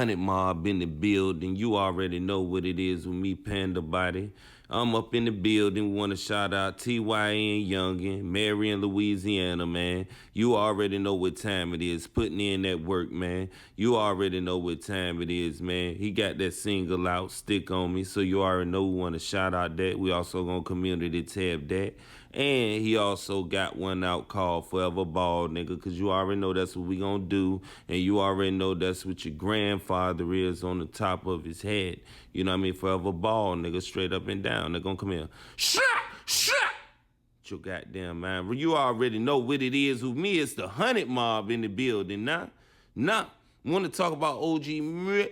100 mob in the building. You already know what it is with me, Panda Body. I'm up in the building. Want to shout out TYN Youngin, Marion, Louisiana, man. You already know what time it is. Putting in that work, man. You already know what time it is, man. He got that single out, Stick on Me. So you already know we want to shout out that. We also gonna community tab that. And he also got one out called Forever Bald, nigga, because you already know that's what we gonna do. And you already know that's what your grandfather is on the top of his head. You know what I mean? Forever Bald, nigga, straight up and down. They're gonna come here. Shut! Your goddamn mind. You already know what it is with me. It's the 100 mob in the building, nah. Want to talk about OG Murda?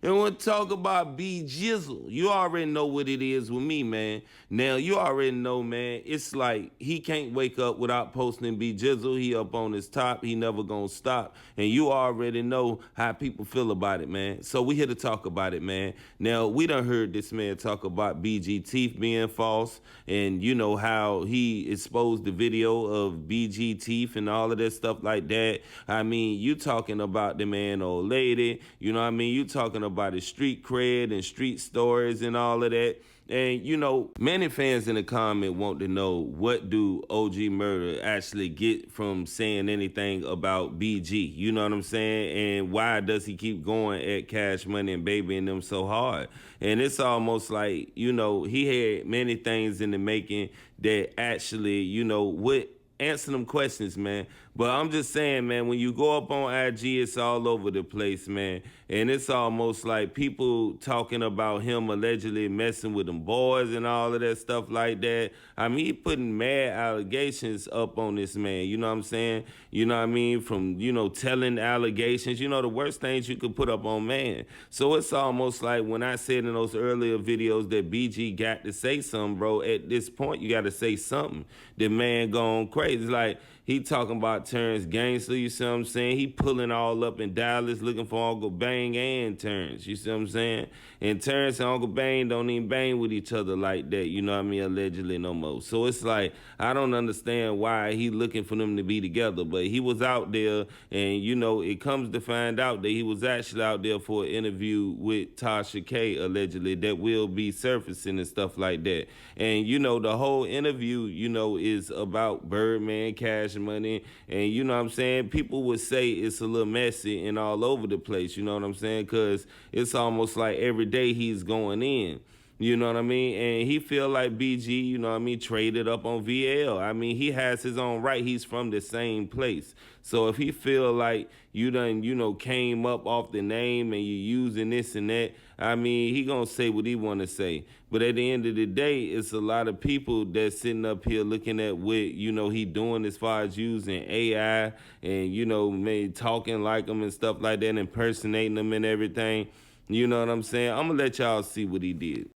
And want to talk about Gizzle. You already know what it is with me, man. Now, you already know, man, it's like he can't wake up without posting Gizzle. He up on his top. He never gonna stop. And you already know how people feel about it, man. So we here to talk about it, man. Now, we done heard this man talk about BG teeth being false. And you know how he exposed the video of BG teeth and all of that stuff like that. I mean, you talking about the man old lady. You know what I mean? You talking about his street cred and street stories and all of that. And, you know, many fans in the comment want to know, what do OG Murda actually get from saying anything about BG? You know what I'm saying? And why does he keep going at Cash Money and Baby and them so hard? And it's almost like, you know, he had many things in the making that actually, you know, would answer them questions, man. But I'm just saying, man, when you go up on IG, it's all over the place, man. And it's almost like people talking about him allegedly messing with them boys and all of that stuff like that. I mean, he putting mad allegations up on this man, you know what I'm saying? You know what I mean? From, you know, telling allegations, you know, the worst things you could put up on man. So it's almost like when I said in those earlier videos that BG got to say something, bro, at this point, you got to say something. The man gone crazy. It's like, he talking about Terrence Gangster, you see what I'm saying? He pulling all up in Dallas looking for Uncle Bang and Terrence, you see what I'm saying? And Terrence and Uncle Bang don't even bang with each other like that, you know what I mean, allegedly no more. So it's like, I don't understand why he looking for them to be together, but he was out there, and you know, it comes to find out that he was actually out there for an interview with Tasha K, allegedly, that will be surfacing and stuff like that. And you know, the whole interview, you know, is about Birdman, Cash Money, and you know what I'm saying, people would say it's a little messy and all over the place, you know what I'm saying, because it's almost like every day he's going in, you know what I mean, and he feel like BG, you know what I mean, traded up on VL. I mean, he has his own right, he's from the same place. So if he feel like you done, you know, came up off the name and you using this and that, I mean, he gonna say what he wanna say. But at the end of the day, it's a lot of people that's sitting up here looking at what, you know, he doing as far as using AI and, you know, maybe talking like him and stuff like that, impersonating him and everything. You know what I'm saying? I'm gonna let y'all see what he did.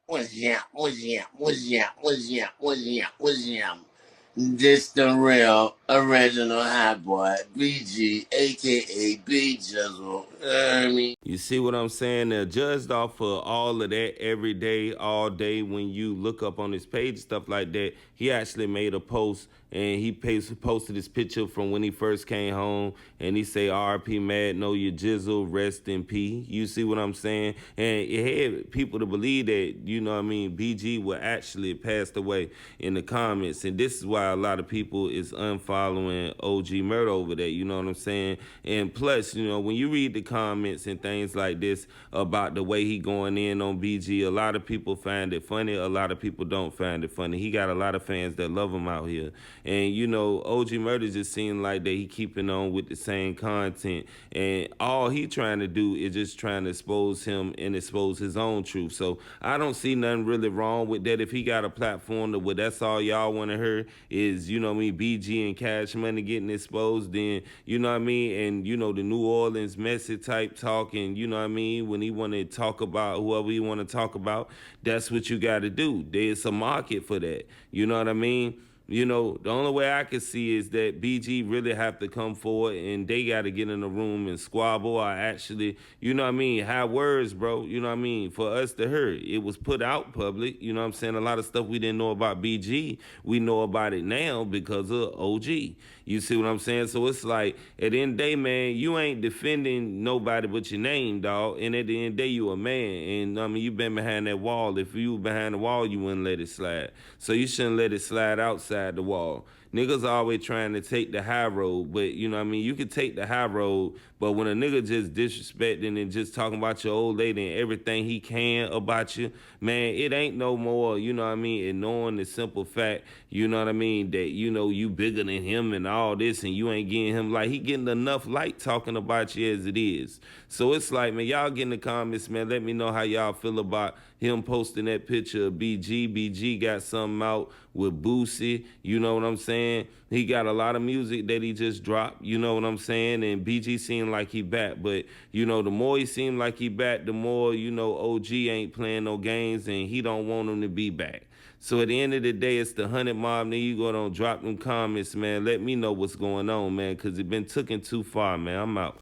What's up? This the real original hot boy, BG, aka B Gizzle. I mean, you see what I'm saying? They're judged off of all of that every day, all day. When you look up on his page, stuff like that, he actually made a post and he posted his picture from when he first came home, and he say, R.I.P. Magnolia, Gizzle, rest in peace. You see what I'm saying? And it had people to believe that, you know what I mean, BG will actually passed away in the comments. And this is why a lot of people is unfollowing OG Murda over that, you know what I'm saying? And plus, you know, when you read the comments and things like this about the way he going in on BG, a lot of people find it funny, a lot of people don't find it funny. He got a lot of fans that love him out here. And, you know, OG Murda just seemed like that he keeping on with the same content. And all he trying to do is just trying to expose him and expose his own truth. So I don't see nothing really wrong with that. If he got a platform to where that's all y'all want to hear is, you know what I mean, BG and Cash Money getting exposed, then, you know what I mean, and, you know, the New Orleans messy type talk, and, you know what I mean, when he want to talk about whoever he want to talk about, that's what you got to do. There's a market for that. You know what I mean? You know, the only way I can see is that BG really have to come forward and they got to get in the room and squabble or actually, you know what I mean, have words, bro. You know what I mean, for us to hear. It was put out public. You know what I'm saying? A lot of stuff we didn't know about BG, we know about it now because of OG. You see what I'm saying? So it's like, at the end of the day, man, you ain't defending nobody but your name, dog. And at the end of the day, you a man. And I mean, you been behind that wall. If you were behind the wall, you wouldn't let it slide. So you shouldn't let it slide outside the wall. Niggas always trying to take the high road, but you know what I mean? You can take the high road, but when a nigga just disrespecting and just talking about your old lady and everything he can about you, man, it ain't no more, you know what I mean, ignoring the simple fact, you know what I mean, that you know you bigger than him and all this and you ain't getting him like he getting enough light talking about you as it is. So it's like, man, y'all get in the comments, man, let me know how y'all feel about him posting that picture of BG. BG got something out with Boosie, you know what I'm saying? He got a lot of music that he just dropped, you know what I'm saying? And BG seemed like he back, but you know, the more he seemed like he back, the more, you know, OG ain't playing no games and he don't want him to be back. So at the end of the day, it's the 100 Mob. Then you go on, drop them comments, man. Let me know what's going on, man, because it been taken too far, man. I'm out.